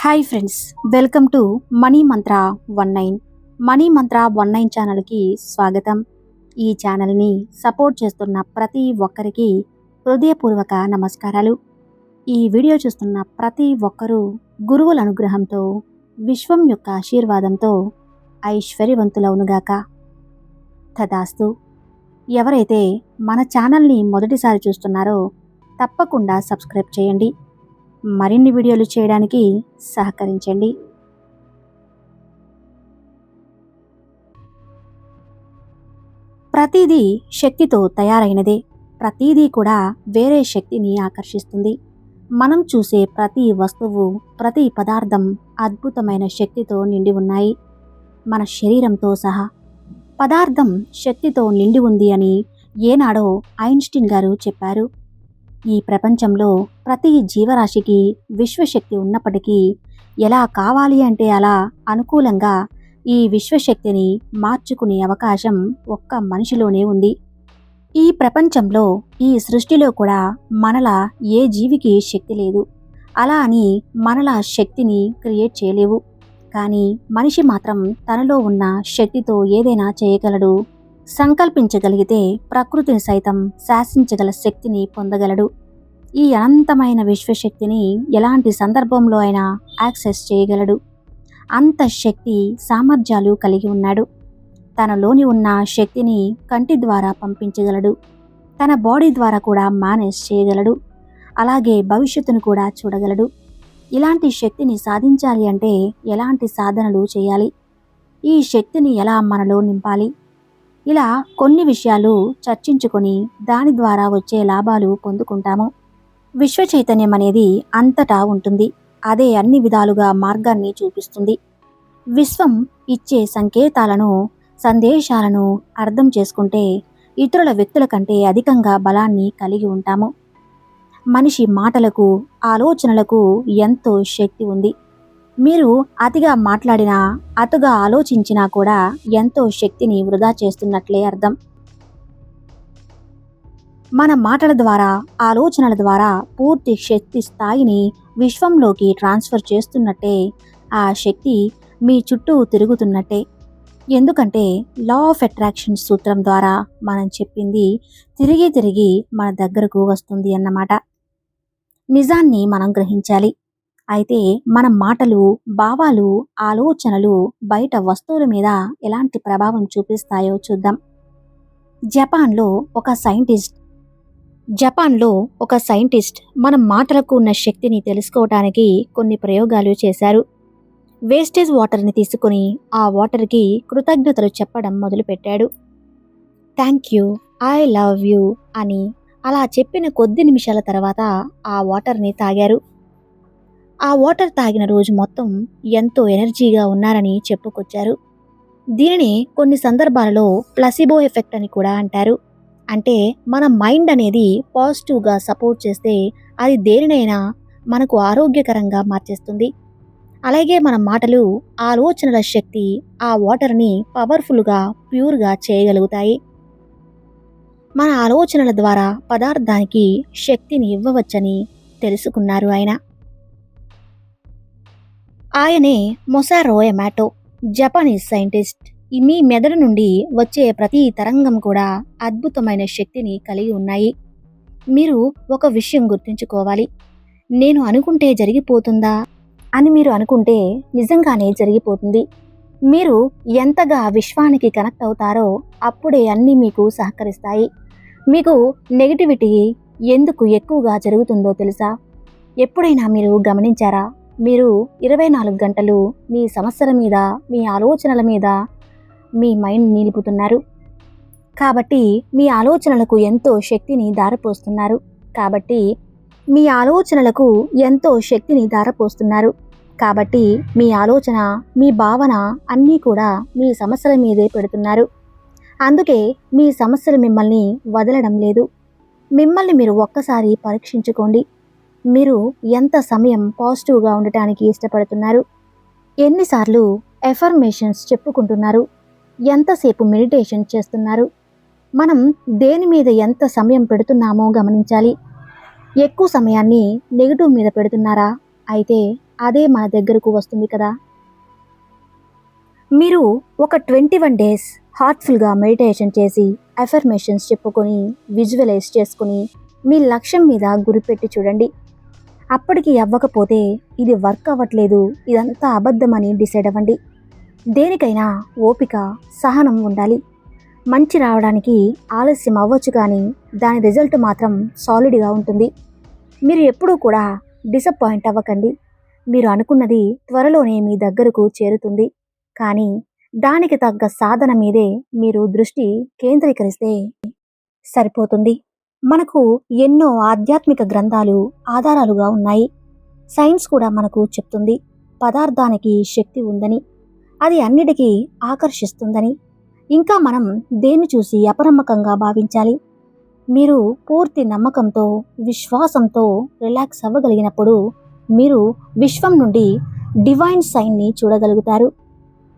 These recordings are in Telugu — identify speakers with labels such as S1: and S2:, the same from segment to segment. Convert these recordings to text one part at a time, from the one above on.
S1: Hi friends, welcome to money Mantra 19. Money మంత్ర 19 ఛానల్కి స్వాగతం. ఈ ఛానల్ని సపోర్ట్ చేస్తున్న ప్రతి ఒక్కరికి హృదయపూర్వక నమస్కారాలు. ఈ వీడియో చూస్తున్న ప్రతి ఒక్కరూ గురువుల అనుగ్రహంతో, విశ్వం యొక్క ఆశీర్వాదంతో ఐశ్వర్యవంతులవునుగాక. తదాస్తు. ఎవరైతే మన ఛానల్ని మొదటిసారి చూస్తున్నారో తప్పకుండా సబ్స్క్రైబ్ చేయండి. మరిన్ని వీడియోలు చేయడానికి సహకరించండి. ప్రతిదీ శక్తితో తయారైనదే. ప్రతిదీ కూడా వేరే శక్తిని ఆకర్షిస్తుంది. మనం చూసే ప్రతి వస్తువు, ప్రతి పదార్థం అద్భుతమైన శక్తితో నిండి ఉన్నాయి. మన శరీరంతో సహా పదార్థం శక్తితో నిండి ఉంది అని ఏనాడో ఐన్స్టీన్ గారు చెప్పారు. ఈ ప్రపంచంలో ప్రతి జీవరాశికి విశ్వశక్తి ఉన్నప్పటికీ ఎలా కావాలి అంటే అలా అనుకూలంగా ఈ విశ్వశక్తిని మార్చుకునే అవకాశం ఒక్క మనిషిలోనే ఉంది. ఈ ప్రపంచంలో, ఈ సృష్టిలో కూడా మనలా ఏ జీవికి శక్తి లేదు. అలా అని మనలా శక్తిని క్రియేట్ చేయలేవు. కానీ మనిషి మాత్రం తనలో ఉన్న శక్తితో ఏదైనా చేయగలడు. సంకల్పించగలిగితే ప్రకృతిని సైతం శాసించగల శక్తిని పొందగలడు. ఈ అనంతమైన విశ్వశక్తిని ఎలాంటి సందర్భంలో అయినా యాక్సెస్ చేయగలడు. అంత శక్తి సామర్థ్యాలు కలిగి ఉన్నాడు. తనలోని ఉన్న శక్తిని కంటి ద్వారా పంపించగలడు. తన బాడీ ద్వారా కూడా మేనేజ్ చేయగలడు. అలాగే భవిష్యత్తును కూడా చూడగలడు. ఇలాంటి శక్తిని సాధించాలి అంటే ఎలాంటి సాధనలు చేయాలి? ఈ శక్తిని ఎలా మనలో నింపాలి? ఇలా కొన్ని విషయాలు చర్చించుకొని దాని ద్వారా వచ్చే లాభాలు పొందుకుంటాము. విశ్వ చైతన్యం అనేది అంతటా ఉంటుంది. అదే అన్ని విధాలుగా మార్గాన్ని చూపిస్తుంది. విశ్వం ఇచ్చే సంకేతాలను, సందేశాలను అర్థం చేసుకుంటే ఇతరుల వ్యక్తుల కంటే అధికంగా బలాన్ని కలిగి ఉంటాము. మనిషి మాటలకు, ఆలోచనలకు ఎంతో శక్తి ఉంది. మీరు అతిగా మాట్లాడినా, అతుగా ఆలోచించినా కూడా ఎంతో శక్తిని వృధా చేస్తున్నట్లే అర్థం. మన మాటల ద్వారా, ఆలోచనల ద్వారా పూర్తి శక్తి స్థాయిని విశ్వంలోకి ట్రాన్స్ఫర్ చేస్తున్నట్టే ఆ శక్తి మీ చుట్టూ తిరుగుతున్నట్టే. ఎందుకంటే లా ఆఫ్ అట్రాక్షన్ సూత్రం ద్వారా మనం చెప్పింది తిరిగి తిరిగి మన దగ్గరకు వస్తుంది అన్నమాట. నిజాన్ని మనం గ్రహించాలి. అయితే మన మాటలు, భావాలు, ఆలోచనలు బయట వస్తువుల మీద ఎలాంటి ప్రభావం చూపిస్తాయో చూద్దాం. జపాన్లో ఒక సైంటిస్ట్ మన మాటలకు ఉన్న శక్తిని తెలుసుకోవడానికి కొన్ని ప్రయోగాలు చేశారు. వేస్టేజ్ వాటర్ని తీసుకుని ఆ వాటర్కి కృతజ్ఞతలు చెప్పడం మొదలుపెట్టాడు. Thank you, I love you అని అలా చెప్పిన కొద్ది నిమిషాల తర్వాత ఆ వాటర్ని తాగారు. ఆ వాటర్ తాగిన రోజు మొత్తం ఎంతో ఎనర్జీగా ఉన్నారని చెప్పుకొచ్చారు. దీనిని కొన్ని సందర్భాలలో ప్లసిబో ఎఫెక్ట్ అని కూడా అంటారు. అంటే మన మైండ్ అనేది పాజిటివ్గా సపోర్ట్ చేస్తే అది దేనినైనా మనకు ఆరోగ్యకరంగా మార్చేస్తుంది. అలాగే మన మాటలు, ఆలోచనల శక్తి ఆ వాటర్ని పవర్ఫుల్గా, ప్యూర్గా చేయగలుగుతాయి. మన ఆలోచనల ద్వారా పదార్థానికి శక్తిని ఇవ్వవచ్చని తెలుసుకున్నారు ఆయనే మొసారో ఎమాటో, జపానీస్ సైంటిస్ట్. మీ మెదడు నుండి వచ్చే ప్రతి తరంగం కూడా అద్భుతమైన శక్తిని కలిగి ఉన్నాయి. మీరు ఒక విషయం గుర్తుంచుకోవాలి. నేను అనుకుంటే జరిగిపోతుందా అని మీరు అనుకుంటే నిజంగానే జరిగిపోతుంది. మీరు ఎంతగా విశ్వానికి కనెక్ట్ అవుతారో అప్పుడే అన్నీ మీకు సహకరిస్తాయి. మీకు నెగిటివిటీ ఎందుకు ఎక్కువగా జరుగుతుందో తెలుసా? ఎప్పుడైనా మీరు గమనించారా? మీరు 24 గంటలు మీ సమస్యల మీద, మీ ఆలోచనల మీద మీ మైండ్ నిలుపుతున్నారు. కాబట్టి మీ ఆలోచనలకు ఎంతో శక్తిని ధారపోస్తున్నారు. కాబట్టి మీ ఆలోచన, మీ భావన అన్నీ కూడా మీ సమస్యల మీదే పెడుతున్నారు. అందుకే మీ సమస్యలు మిమ్మల్ని వదలడం లేదు. మిమ్మల్ని మీరు ఒక్కసారి పరీక్షించుకోండి. మీరు ఎంత సమయం పాజిటివ్గా ఉండటానికి ఇష్టపడుతున్నారు? ఎన్నిసార్లు ఎఫర్మేషన్స్ చెప్పుకుంటున్నారు? ఎంతసేపు మెడిటేషన్ చేస్తున్నారు? మనం దేని మీద ఎంత సమయం పెడుతున్నామో గమనించాలి. ఎక్కువ సమయాన్ని నెగిటివ్ మీద పెడుతున్నారా? అయితే అదే మన దగ్గరకు వస్తుంది కదా. మీరు ఒక 21 డేస్ హార్ట్ఫుల్గా మెడిటేషన్ చేసి అఫర్మేషన్స్ చెప్పుకొని విజువలైజ్ చేసుకుని మీ లక్ష్యం మీద గురిపెట్టి చూడండి. అప్పటికి అవ్వకపోతే ఇది వర్క్ అవ్వట్లేదు, ఇదంతా అబద్ధమని డిసైడ్ అవ్వండి. దేనికైనా ఓపిక, సహనం ఉండాలి. మంచి రావడానికి ఆలస్యం అవ్వచ్చు, కానీ దాని రిజల్ట్ మాత్రం సాలిడ్గా ఉంటుంది. మీరు ఎప్పుడూ కూడా డిసప్పాయింట్ అవ్వకండి. మీరు అనుకున్నది త్వరలోనే మీ దగ్గరకు చేరుతుంది. కానీ దానికి తగ్గ సాధన మీదే మీరు దృష్టి కేంద్రీకరిస్తే సరిపోతుంది. మనకు ఎన్నో ఆధ్యాత్మిక గ్రంథాలు ఆధారాలుగా ఉన్నాయి. సైన్స్ కూడా మనకు చెప్తుంది పదార్థానికి శక్తి ఉందని, అది అన్నిటికీ ఆకర్షిస్తుందని. ఇంకా మనం దేన్ని చూసి అపనమ్మకంగా భావించాలి? మీరు పూర్తి నమ్మకంతో, విశ్వాసంతో రిలాక్స్ అవ్వగలిగినప్పుడు మీరు విశ్వం నుండి డివైన్ సైన్ని చూడగలుగుతారు.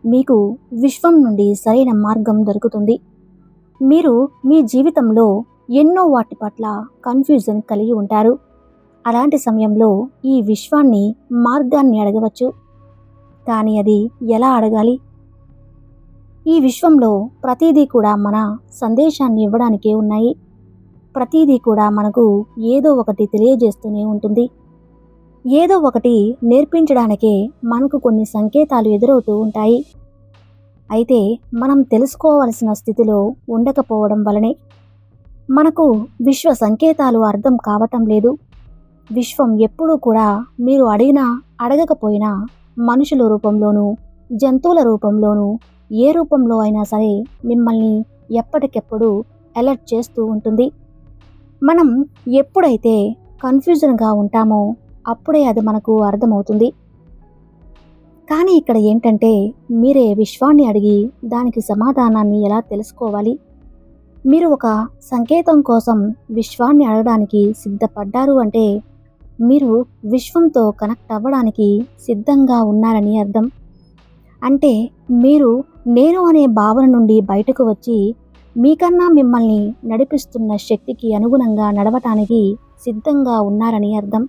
S1: మీకు విశ్వం నుండి సరైన మార్గం దొరుకుతుంది. మీరు మీ జీవితంలో ఎన్నో వాటి పట్ల కన్ఫ్యూజన్ కలిగి ఉంటారు. అలాంటి సమయంలో ఈ విశ్వాన్ని మార్గాన్ని అడగవచ్చు. కానీ అది ఎలా అడగాలి? ఈ విశ్వంలో ప్రతిదీ కూడా మన సందేశాన్ని ఇవ్వడానికే ఉన్నాయి. ప్రతిదీ కూడా మనకు ఏదో ఒకటి తెలియజేస్తూనే ఉంటుంది. ఏదో ఒకటి నేర్పించడానికే మనకు కొన్ని సంకేతాలు ఎదురవుతూ ఉంటాయి. అయితే మనం తెలుసుకోవలసిన స్థితిలో ఉండకపోవడం వలనే మనకు విశ్వ సంకేతాలు అర్థం కావటం లేదు. విశ్వం ఎప్పుడూ కూడా మీరు అడిగినా అడగకపోయినా మనుషుల రూపంలోనూ, జంతువుల రూపంలోనూ, ఏ రూపంలో అయినా సరే మిమ్మల్ని ఎప్పటికెప్పుడు అలర్ట్ చేస్తూ ఉంటుంది. మనం ఎప్పుడైతే కన్ఫ్యూజన్గా ఉంటామో అప్పుడే అది మనకు అర్థమవుతుంది. కానీ ఇక్కడ ఏంటంటే, మీరే విశ్వాన్ని అడిగి దానికి సమాధానాన్ని ఎలా తెలుసుకోవాలి? మీరు ఒక సంకేతం కోసం విశ్వాన్ని అడగడానికి సిద్ధపడ్డారు అంటే మీరు విశ్వంతో కనెక్ట్ అవ్వడానికి సిద్ధంగా ఉన్నారని అర్థం. అంటే మీరు నేను అనే భావన నుండి బయటకు వచ్చి మీకన్నా మిమ్మల్ని నడిపిస్తున్న శక్తికి అనుగుణంగా నడవటానికి సిద్ధంగా ఉన్నారని అర్థం.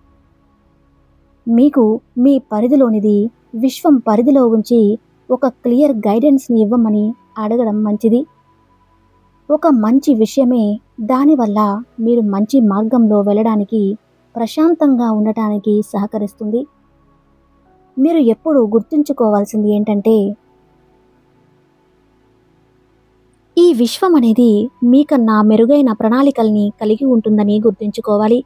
S1: మీకు మీ పరిధిలోనిది విశ్వం పరిధిలో ఉంచి ఒక క్లియర్ గైడెన్స్ని ఇవ్వమని అడగడం మంచిది. ఒక మంచి విషయమే, దానివల్ల మీరు మంచి మార్గంలో వెళ్ళడానికి, ప్రశాంతంగా ఉండటానికి సహకరిస్తుంది. మీరు ఎప్పుడూ గుర్తుంచుకోవాల్సింది ఏంటంటే, ఈ విశ్వం అనేది మీకన్నా మెరుగైన ప్రణాళికల్ని కలిగి ఉంటుందని గుర్తుంచుకోవాలి.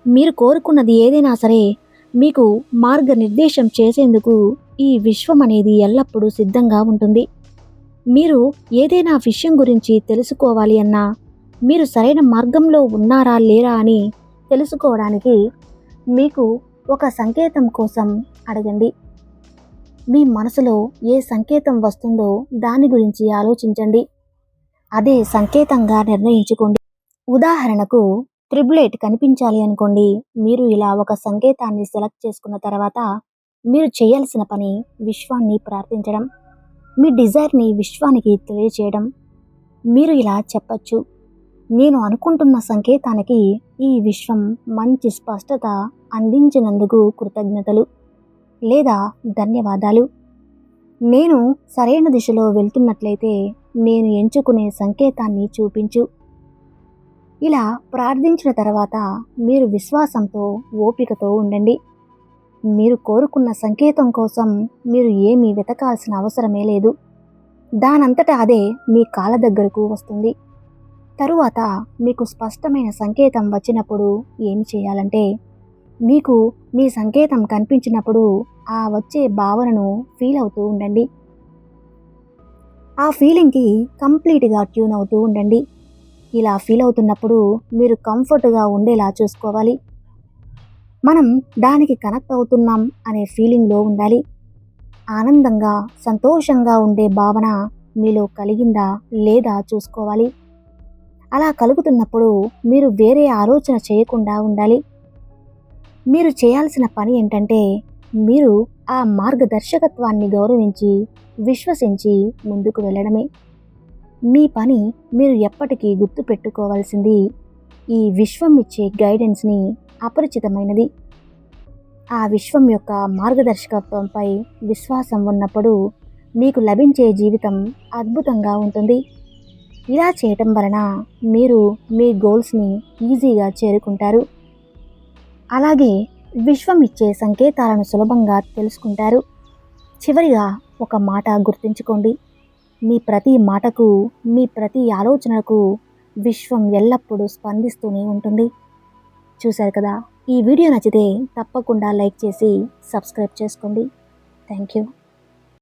S1: మీరు కోరుకున్నది ఏదైనా సరే మీకు మార్గనిర్దేశం చేసేందుకు ఈ విశ్వం అనేది ఎల్లప్పుడూ సిద్ధంగా ఉంటుంది. మీరు ఏదైనా విషయం గురించి తెలుసుకోవాలి అన్నా, మీరు సరైన మార్గంలో ఉన్నారా లేరా అని తెలుసుకోవడానికి మీకు ఒక సంకేతం కోసం అడగండి. మీ మనసులో ఏ సంకేతం వస్తుందో దాని గురించి ఆలోచించండి. అదే సంకేతంగా నిర్ణయించుకోండి. ఉదాహరణకు 888 కనిపించాలి అనుకోండి. మీరు ఇలా ఒక సంకేతాన్ని సెలెక్ట్ చేసుకున్న తర్వాత మీరు చేయాల్సిన పని విశ్వాన్ని ప్రార్థించడం, మీ డిజైర్ని విశ్వానికి తెలియచేయడం. మీరు ఇలా చెప్పచ్చు: నేను అనుకుంటున్న సంకేతానికి ఈ విశ్వం మంచి స్పష్టత అందించినందుకు కృతజ్ఞతలు, లేదా ధన్యవాదాలు. నేను సరైన దిశలో వెళ్తున్నట్లయితే నేను ఎంచుకునే సంకేతాన్ని చూపించు. ఇలా ప్రార్థించిన తర్వాత మీరు విశ్వాసంతో, ఓపికతో ఉండండి. మీరు కోరుకున్న సంకేతం కోసం మీరు ఏమీ వెతకాల్సిన అవసరమే లేదు. దానంతటా అదే మీ కాళ్ళ దగ్గరకు వస్తుంది. తరువాత మీకు స్పష్టమైన సంకేతం వచ్చినప్పుడు ఏమి చేయాలంటే, మీకు మీ సంకేతం కనిపించినప్పుడు ఆ వచ్చే భావనను ఫీల్ అవుతూ ఉండండి. ఆ ఫీలింగ్కి కంప్లీట్గా ట్యూన్ అవుతూ ఉండండి. ఇలా ఫీల్ అవుతున్నప్పుడు మీరు కంఫర్ట్గా ఉండేలా చూసుకోవాలి. మనం దానికి కనెక్ట్ అవుతున్నాం అనే ఫీలింగ్లో ఉండాలి. ఆనందంగా, సంతోషంగా ఉండే భావన మీలో కలిగిందా లేదా చూసుకోవాలి. అలా కలుగుతున్నప్పుడు మీరు వేరే ఆలోచన చేయకుండా ఉండాలి. మీరు చేయాల్సిన పని ఏంటంటే, మీరు ఆ మార్గదర్శకత్వాన్ని గౌరవించి, విశ్వసించి ముందుకు వెళ్ళడమే. మీ పని మీరు ఎప్పటికీ గుర్తుపెట్టుకోవాల్సింది, ఈ విశ్వం ఇచ్చే గైడెన్స్ని అపరిచితమైనది. ఆ విశ్వం యొక్క మార్గదర్శకత్వంపై విశ్వాసం ఉన్నప్పుడు మీకు లభించే జీవితం అద్భుతంగా ఉంటుంది. ఇలా చేయటం వలన మీరు మీ గోల్స్ని ఈజీగా చేరుకుంటారు. అలాగే విశ్వం ఇచ్చే సంకేతాలను సులభంగా తెలుసుకుంటారు. చివరిగా ఒక మాట గుర్తుంచుకోండి, మీ ప్రతి మాటకు, మీ ప్రతి ఆలోచనకు విశ్వం ఎల్లప్పుడూ స్పందిస్తూనే ఉంటుంది. చూశారు కదా, ఈ వీడియో నచ్చితే తప్పకుండా లైక్ చేసి సబ్స్క్రైబ్ చేసుకోండి. Thank you.